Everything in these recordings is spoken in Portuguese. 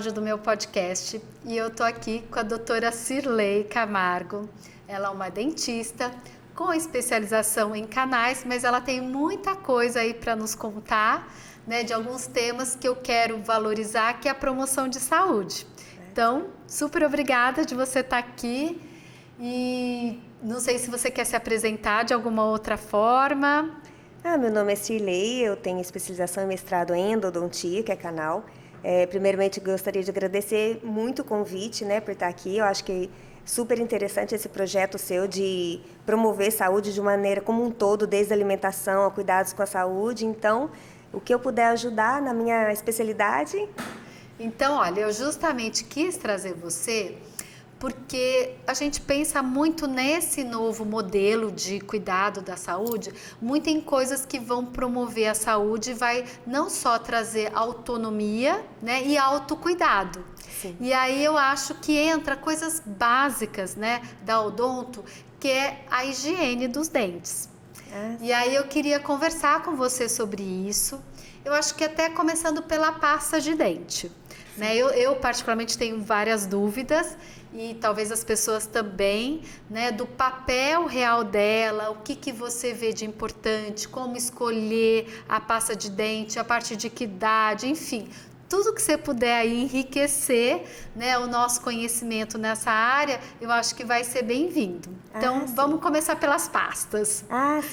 episódio do meu podcast e eu tô aqui com a doutora Cirlei Camargo. Ela é uma dentista com especialização em canais, mas ela tem muita coisa aí para nos contar, né, de alguns temas que eu quero valorizar, que é a promoção de saúde. Então, super obrigada de você estar aqui e não sei se você quer se apresentar de alguma outra forma. Meu nome é Cirlei, eu tenho especialização em mestrado em endodontia, que é canal. Primeiramente, gostaria de agradecer muito o convite, né, por estar aqui. Eu acho que é super interessante esse projeto seu de promover saúde de maneira como um todo, desde a alimentação a cuidados com a saúde. Então, o que eu puder ajudar na minha especialidade. Então, olha, eu justamente quis trazer você porque a gente pensa muito nesse novo modelo de cuidado da saúde, muito em coisas que vão promover a saúde e vai não só trazer autonomia, né, e autocuidado. Sim. E aí eu acho que entra coisas básicas, né, da odonto, que é a higiene dos dentes. E aí eu queria conversar com você sobre isso. Eu acho que até começando pela pasta de dente. Né? Eu particularmente tenho várias dúvidas e talvez as pessoas também, né, do papel real dela, o que você vê de importante, como escolher a pasta de dente, a partir de que idade, enfim, tudo que você puder aí enriquecer, né, o nosso conhecimento nessa área, eu acho que vai ser bem-vindo. Então, vamos começar pelas pastas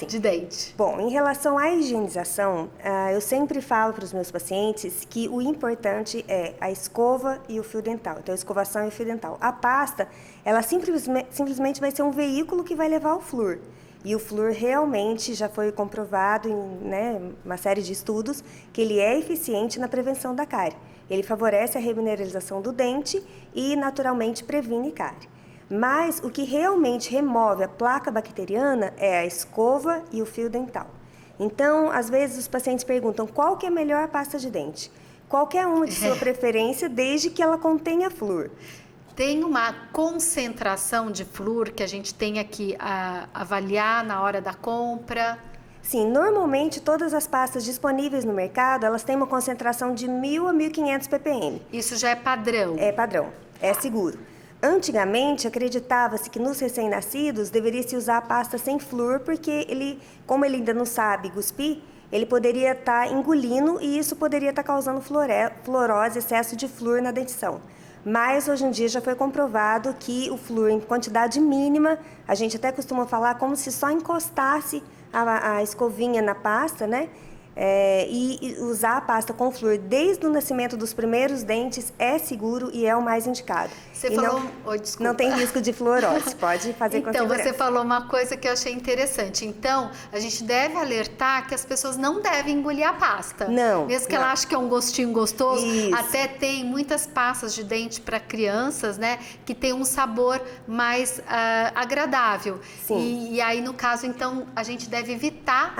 de dente. Bom, em relação à higienização, eu sempre falo para os meus pacientes que o importante é a escova e o fio dental. Então, a escovação e o fio dental. A pasta, ela simplesmente vai ser um veículo que vai levar o flúor. E o flúor realmente já foi comprovado em, né, uma série de estudos que ele é eficiente na prevenção da cárie. Ele favorece a remineralização do dente e naturalmente previne cárie. Mas o que realmente remove a placa bacteriana é a escova e o fio dental. Então, às vezes os pacientes perguntam qual que é a melhor pasta de dente. Qualquer uma de sua preferência, desde que ela contenha flúor. Tem uma concentração de flúor que a gente tenha que avaliar na hora da compra? Sim, normalmente todas as pastas disponíveis no mercado, elas têm uma concentração de 1.000 a 1.500 ppm. Isso já é padrão? É padrão, é seguro. Antigamente, acreditava-se que nos recém-nascidos deveria se usar a pasta sem flúor, porque ele, como ele ainda não sabe cuspir, ele poderia estar engolindo e isso poderia estar causando fluorose, excesso de flúor na dentição. Mas hoje em dia já foi comprovado que o flúor em quantidade mínima, a gente até costuma falar como se só encostasse a escovinha na pasta, né? E usar a pasta com flúor desde o nascimento dos primeiros dentes é seguro e é o mais indicado. Você falou... desculpa. Não tem risco de fluorose, pode fazer com segurança. Então, você falou uma coisa que eu achei interessante. Então, a gente deve alertar que as pessoas não devem engolir a pasta. Não. Mesmo que ela ache que é um gostinho gostoso. Isso. Até tem muitas pastas de dente para crianças, né? Que tem um sabor mais agradável. Sim. E aí, no caso, então, a gente deve evitar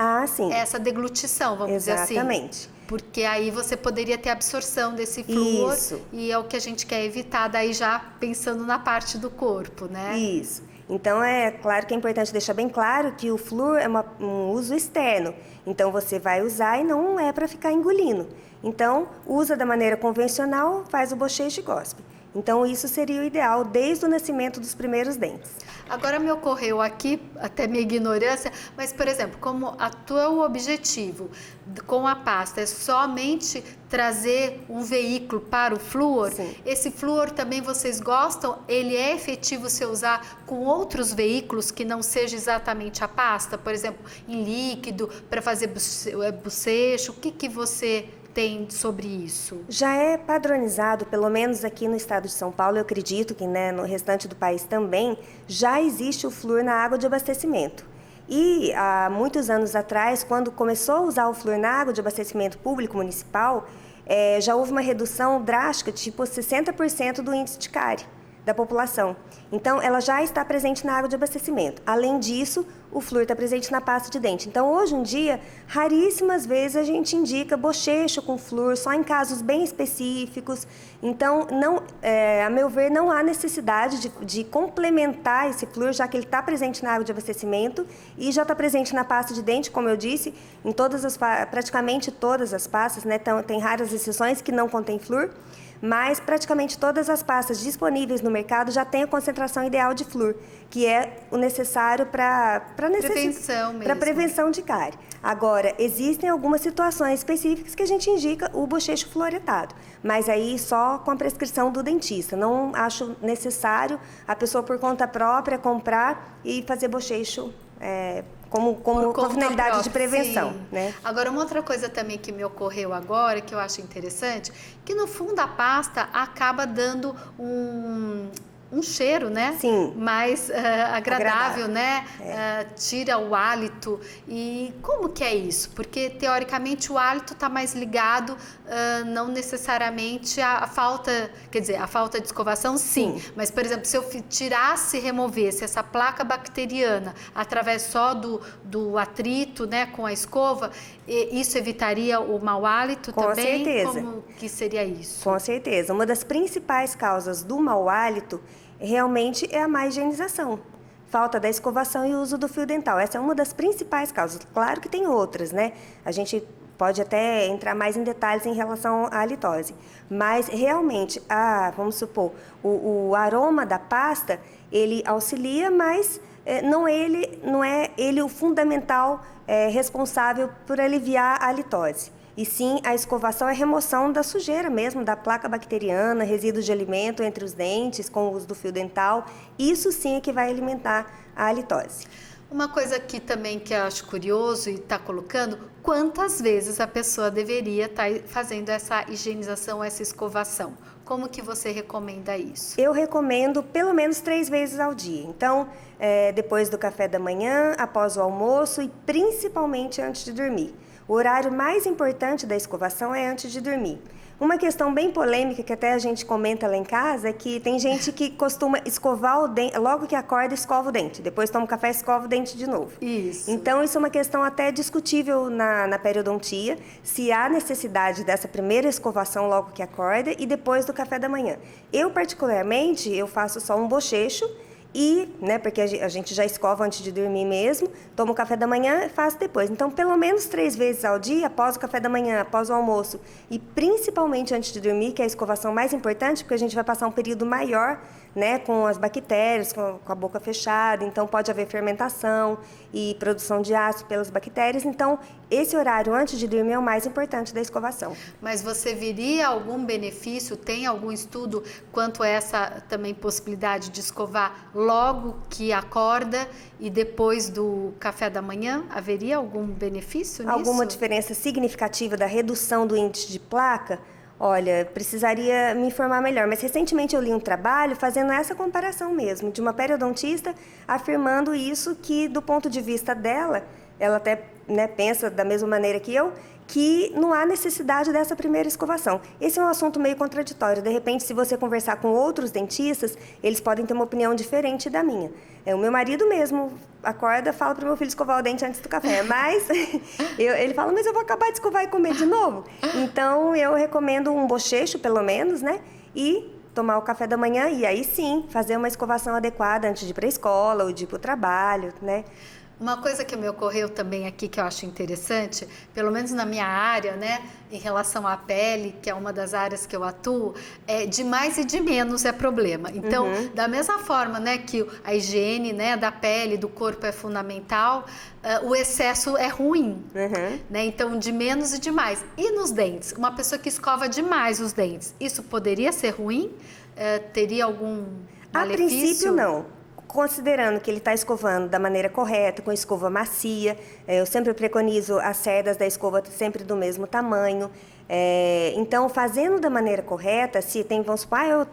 essa deglutição, vamos dizer assim. Exatamente. Porque aí você poderia ter absorção desse flúor. Isso. E é o que a gente quer evitar, daí já pensando na parte do corpo, né? Isso. Então, é claro que é importante deixar bem claro que o flúor é um uso externo. Então, você vai usar e não é para ficar engolindo. Então, usa da maneira convencional, faz o bochecho e cospe. Então, isso seria o ideal desde o nascimento dos primeiros dentes. Agora me ocorreu aqui, até minha ignorância, mas, por exemplo, como o objetivo com a pasta é somente trazer um veículo para o flúor, Sim. Esse flúor também vocês gostam? Ele é efetivo se usar com outros veículos que não seja exatamente a pasta? Por exemplo, em líquido, para fazer bochecho, o que você tem sobre isso? Já é padronizado, pelo menos aqui no estado de São Paulo, eu acredito que, né, no restante do país também, já existe o flúor na água de abastecimento. E há muitos anos atrás, quando começou a usar o flúor na água de abastecimento público municipal, já houve uma redução drástica, tipo 60% do índice de cárie da população. Então, ela já está presente na água de abastecimento. Além disso, o flúor está presente na pasta de dente. Então, hoje em dia, raríssimas vezes a gente indica bochecho com flúor, só em casos bem específicos. Então, a meu ver, não há necessidade de complementar esse flúor, já que ele está presente na água de abastecimento e já está presente na pasta de dente, como eu disse, praticamente todas as pastas, né? Então, tem raras exceções que não contêm flúor. mas praticamente todas as pastas disponíveis no mercado já têm a concentração ideal de flúor, que é o necessário para prevenção de cárie. Agora, existem algumas situações específicas que a gente indica o bochecho fluoretado, mas aí só com a prescrição do dentista. Não acho necessário a pessoa por conta própria comprar e fazer bochecho com finalidade de prevenção, né? Agora, uma outra coisa também que me ocorreu agora, que eu acho interessante, que no fundo a pasta acaba dando um cheiro, né? Sim. Mais agradável, né? Tira o hálito. E como que é isso? Porque, teoricamente, o hálito está mais ligado, não necessariamente à falta... Quer dizer, a falta de escovação, sim. Mas, por exemplo, se eu tirasse e removesse essa placa bacteriana através só do atrito, né, com a escova, isso evitaria o mau hálito também? Com certeza. Como que seria isso? Com certeza. Uma das principais causas do mau hálito realmente é a má higienização. Falta da escovação e uso do fio dental. Essa é uma das principais causas. Claro que tem outras, né? A gente pode até entrar mais em detalhes em relação à halitose. Mas, realmente, vamos supor, o aroma da pasta, ele auxilia, mas não é ele o fundamental responsável por aliviar a halitose. E sim, a escovação é a remoção da sujeira mesmo, da placa bacteriana, resíduos de alimento entre os dentes, com o uso do fio dental. Isso sim é que vai alimentar a halitose. Uma coisa aqui também que eu acho curioso e está colocando, quantas vezes a pessoa deveria estar fazendo essa higienização, essa escovação? Como que você recomenda isso? Eu recomendo pelo menos 3 vezes ao dia. Então, depois do café da manhã, após o almoço e principalmente antes de dormir. O horário mais importante da escovação é antes de dormir. Uma questão bem polêmica que até a gente comenta lá em casa é que tem gente que costuma escovar o dente, logo que acorda, escova o dente. Depois toma um café e escova o dente de novo. Isso. Então, isso é uma questão até discutível na periodontia, se há necessidade dessa primeira escovação logo que acorda e depois do café da manhã. Eu, particularmente, eu faço só um bochecho, porque a gente já escova antes de dormir mesmo, toma o café da manhã e faço depois. Então, pelo menos 3 vezes ao dia, após o café da manhã, após o almoço e principalmente antes de dormir, que é a escovação mais importante, porque a gente vai passar um período maior, né, com as bactérias, com a boca fechada, então pode haver fermentação e produção de ácido pelas bactérias. Então, esse horário antes de dormir é o mais importante da escovação. Mas você veria algum benefício, tem algum estudo quanto a essa também possibilidade de escovar logo que acorda e depois do café da manhã? Haveria algum benefício nisso? Alguma diferença significativa da redução do índice de placa? Olha, precisaria me informar melhor, mas recentemente eu li um trabalho fazendo essa comparação mesmo, de uma periodontista afirmando isso, que do ponto de vista dela, ela até pensa da mesma maneira que eu, que não há necessidade dessa primeira escovação. Esse é um assunto meio contraditório. De repente, se você conversar com outros dentistas, eles podem ter uma opinião diferente da minha. O meu marido mesmo acorda, fala para o meu filho escovar o dente antes do café, mas ele fala, mas eu vou acabar de escovar e comer de novo. Então, eu recomendo um bochecho, pelo menos, né? E tomar o café da manhã e aí sim, fazer uma escovação adequada antes de ir para a escola ou de ir para o trabalho, né? Uma coisa que me ocorreu também aqui que eu acho interessante, pelo menos na minha área, né, em relação à pele, que é uma das áreas que eu atuo, de mais e de menos é problema. Então, da mesma forma, né, que a higiene, né, da pele, do corpo é fundamental, o excesso é ruim, né? Então, de menos e de mais. E nos dentes? Uma pessoa que escova demais os dentes, isso poderia ser ruim? Teria algum malefício? A princípio, não. Considerando que ele está escovando da maneira correta, com escova macia, eu sempre preconizo as cerdas da escova sempre do mesmo tamanho. Então, fazendo da maneira correta, se tem, vamos supor, eu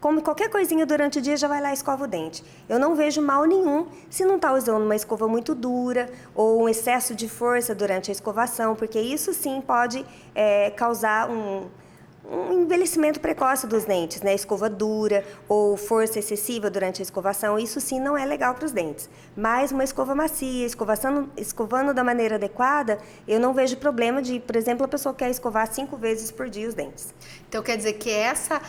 como qualquer coisinha durante o dia, já vai lá e escova o dente. Eu não vejo mal nenhum se não está usando uma escova muito dura ou um excesso de força durante a escovação, porque isso sim pode causar um envelhecimento precoce dos dentes, né? Escova dura ou força excessiva durante a escovação, isso sim não é legal para os dentes. Mas uma escova macia, escovando da maneira adequada, eu não vejo problema de, por exemplo, a pessoa quer escovar 5 vezes por dia os dentes. Então quer dizer que essa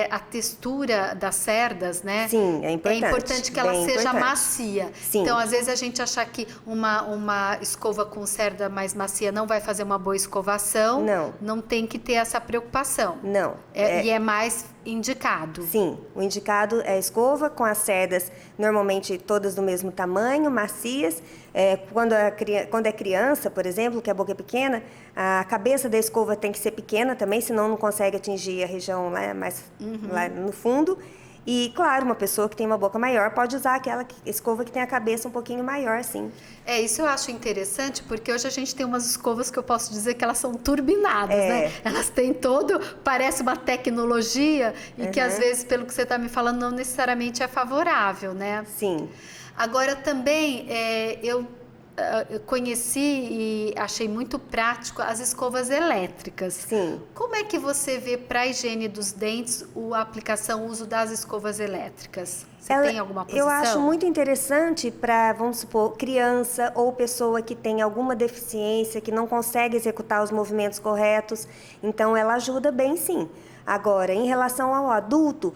a textura das cerdas, né? Sim, é importante. É importante que ela seja macia. Sim. Então, às vezes a gente achar que uma escova com cerda mais macia não vai fazer uma boa escovação. Não. Não tem que ter essa preocupação. Não. E é mais indicado. Sim, o indicado é a escova com as cerdas normalmente todas do mesmo tamanho, macias. Quando é criança, por exemplo, que a boca é pequena, a cabeça da escova tem que ser pequena também, senão não consegue atingir a região lá no fundo. E, claro, uma pessoa que tem uma boca maior pode usar aquela escova que tem a cabeça um pouquinho maior, sim. Isso eu acho interessante, porque hoje a gente tem umas escovas que eu posso dizer que elas são turbinadas, né? Elas têm parece uma tecnologia e que às vezes, pelo que você está me falando, não necessariamente é favorável, né? Sim. Agora também, eu conheci e achei muito prático as escovas elétricas. Sim. Como é que você vê para a higiene dos dentes a aplicação, o uso das escovas elétricas? Você tem alguma posição? Eu acho muito interessante para, vamos supor, criança ou pessoa que tem alguma deficiência, que não consegue executar os movimentos corretos. Então, ela ajuda bem, sim. Agora, em relação ao adulto,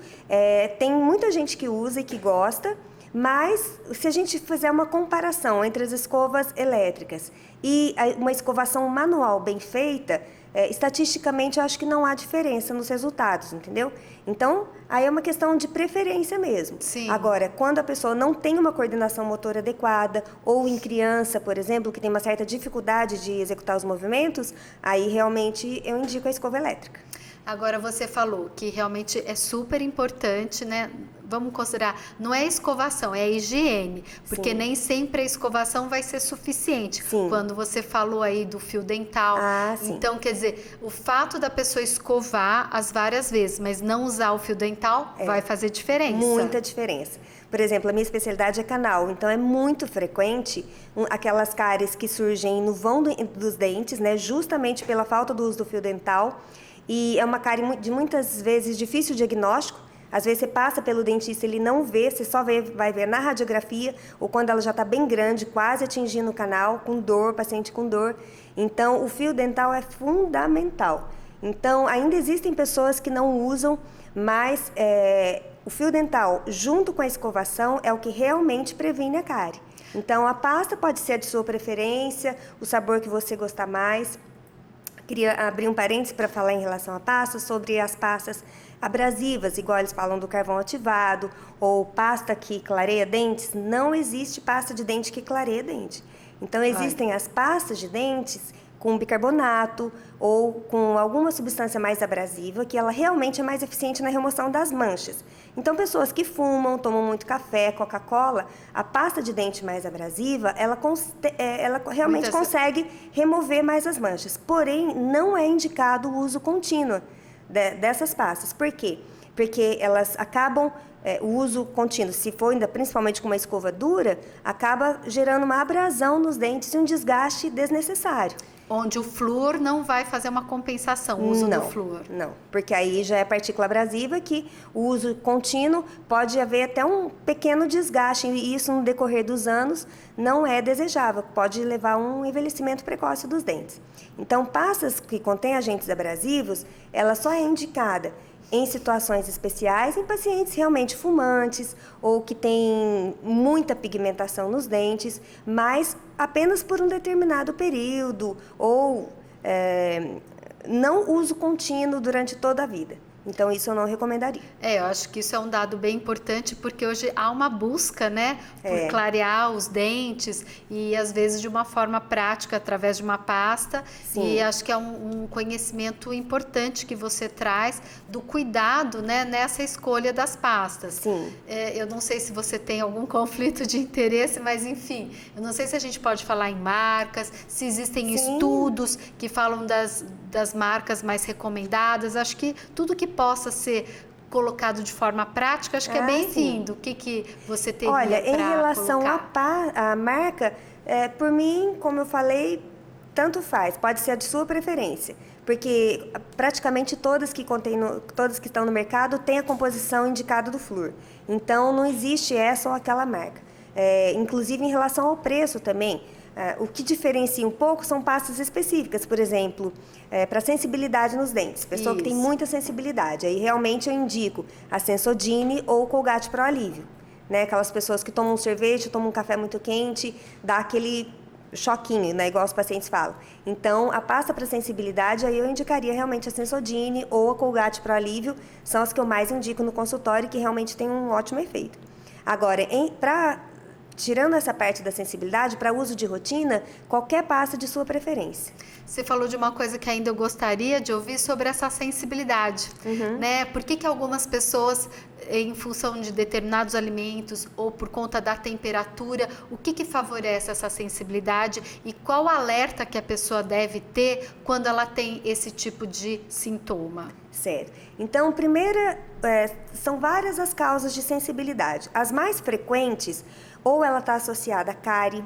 tem muita gente que usa e que gosta. Mas, se a gente fizer uma comparação entre as escovas elétricas e uma escovação manual bem feita, estatisticamente eu acho que não há diferença nos resultados, entendeu? Então, aí é uma questão de preferência mesmo. Sim. Agora, quando a pessoa não tem uma coordenação motora adequada, ou em criança, por exemplo, que tem uma certa dificuldade de executar os movimentos, aí realmente eu indico a escova elétrica. Agora, você falou que realmente é super importante, né? Vamos considerar, não é escovação, é higiene, porque nem sempre a escovação vai ser suficiente. Sim. Quando você falou aí do fio dental. Sim. Então, quer dizer, o fato da pessoa escovar as várias vezes, mas não usar o fio dental, vai fazer diferença. Muita diferença. Por exemplo, a minha especialidade é canal, então é muito frequente aquelas cáries que surgem no vão dos dentes, né? Justamente pela falta do uso do fio dental. E é uma cárie de muitas vezes difícil de diagnóstico. Às vezes você passa pelo dentista, ele não vê, você só vai ver na radiografia, ou quando ela já está bem grande, quase atingindo o canal, com dor, paciente com dor. Então, o fio dental é fundamental. Então, ainda existem pessoas que não usam, mas o fio dental, junto com a escovação, é o que realmente previne a cárie. Então, a pasta pode ser a de sua preferência, o sabor que você gostar mais. Queria abrir um parênteses para falar em relação à pasta, sobre as pastas abrasivas, igual eles falam do carvão ativado, ou pasta que clareia dentes. Não existe pasta de dente que clareia dente. Então, existem as pastas de dentes com bicarbonato ou com alguma substância mais abrasiva, que ela realmente é mais eficiente na remoção das manchas. Então, pessoas que fumam, tomam muito café, Coca-Cola, a pasta de dente mais abrasiva, ela realmente consegue remover mais as manchas. Porém, não é indicado o uso contínuo dessas pastas. Por quê? Porque elas acabam, o uso contínuo, se for ainda principalmente com uma escova dura, acaba gerando uma abrasão nos dentes e um desgaste desnecessário. Onde o flúor não vai fazer uma compensação, o uso do flúor. Não, porque aí já é partícula abrasiva que o uso contínuo pode haver até um pequeno desgaste, e isso no decorrer dos anos não é desejável, pode levar a um envelhecimento precoce dos dentes. Então, pastas que contêm agentes abrasivos, ela só é indicada em situações especiais, em pacientes realmente fumantes ou que têm muita pigmentação nos dentes, mas apenas por um determinado período ou não uso contínuo durante toda a vida. Então, isso eu não recomendaria. Eu acho que isso é um dado bem importante, porque hoje há uma busca, né, por clarear os dentes e, às vezes, de uma forma prática, através de uma pasta. Sim. E acho que é um conhecimento importante que você traz do cuidado, né, nessa escolha das pastas. Sim. Eu não sei se você tem algum conflito de interesse, mas, enfim, eu não sei se a gente pode falar em marcas, se existem estudos que falam das marcas mais recomendadas. Acho que tudo que possa ser colocado de forma prática, acho que é bem-vindo. O que você teria para colocar? Olha, em relação à marca, por mim, como eu falei, tanto faz, pode ser a de sua preferência, porque praticamente todas que estão no mercado têm a composição indicada do flúor. Então, não existe essa ou aquela marca. Inclusive, em relação ao preço também, O que diferencia um pouco são pastas específicas, por exemplo, para sensibilidade nos dentes. Pessoa que tem muita sensibilidade, aí realmente eu indico a Sensodyne ou o Colgate Pro Alívio. Né? Aquelas pessoas que tomam um sorvete, tomam um café muito quente, dá aquele choquinho, né? Igual os pacientes falam. Então, a pasta para sensibilidade, aí eu indicaria realmente a Sensodyne ou a Colgate Pro Alívio, são as que eu mais indico no consultório e que realmente tem um ótimo efeito. Agora, tirando essa parte da sensibilidade, para uso de rotina, qualquer pasta de sua preferência. Você falou de uma coisa que ainda eu gostaria de ouvir sobre essa sensibilidade, né? Por que algumas pessoas, em função de determinados alimentos ou por conta da temperatura, o que favorece essa sensibilidade e qual alerta que a pessoa deve ter quando ela tem esse tipo de sintoma? Certo. Então, são várias as causas de sensibilidade. As mais frequentes, ou ela está associada à cárie,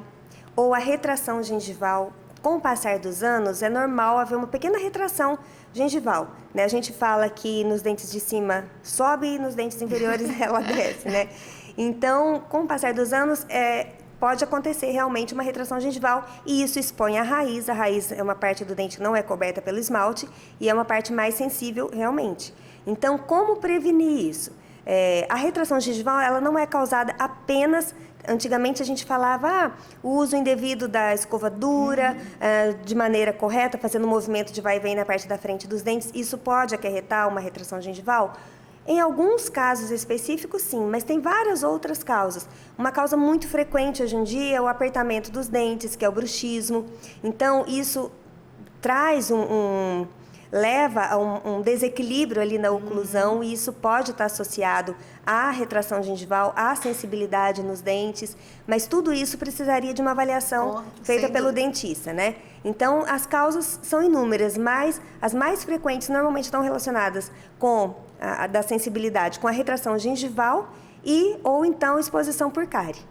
ou à retração gengival. Com o passar dos anos, é normal haver uma pequena retração gengival, né? A gente fala que nos dentes de cima sobe e nos dentes inferiores ela desce, né? Então, com o passar dos anos, pode acontecer realmente uma retração gengival e isso expõe a raiz. A raiz é uma parte do dente que não é coberta pelo esmalte e é uma parte mais sensível realmente. Então, como prevenir isso? A retração gengival ela não é causada apenas... Antigamente a gente falava o uso indevido da escova dura, de maneira correta, fazendo um movimento de vai e vem na parte da frente dos dentes. Isso pode acarretar uma retração gengival? Em alguns casos específicos, sim, mas tem várias outras causas. Uma causa muito frequente hoje em dia é o apertamento dos dentes, que é o bruxismo. Então, isso traz leva a um desequilíbrio ali na oclusão e isso pode estar associado à retração gengival, à sensibilidade nos dentes, mas tudo isso precisaria de uma avaliação feita pelo dentista, né? Então, as causas são inúmeras, mas as mais frequentes normalmente estão relacionadas com a da sensibilidade, com a retração gengival ou então exposição por cárie.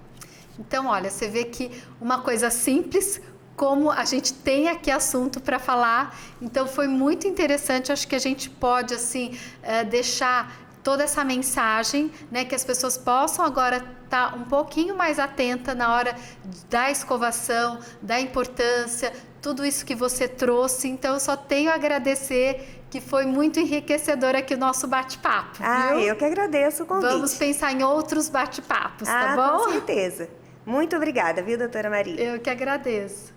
Então, olha, você vê que uma coisa simples, como a gente tem aqui assunto para falar, então foi muito interessante. Acho que a gente pode assim deixar toda essa mensagem, né, que as pessoas possam agora estar um pouquinho mais atenta na hora da escovação, da importância, tudo isso que você trouxe. Então eu só tenho a agradecer, que foi muito enriquecedor aqui o nosso bate-papo. Viu? Eu que agradeço o convite. Vamos pensar em outros bate-papos, tá bom? Com certeza. Muito obrigada, viu, doutora Maria? Eu que agradeço.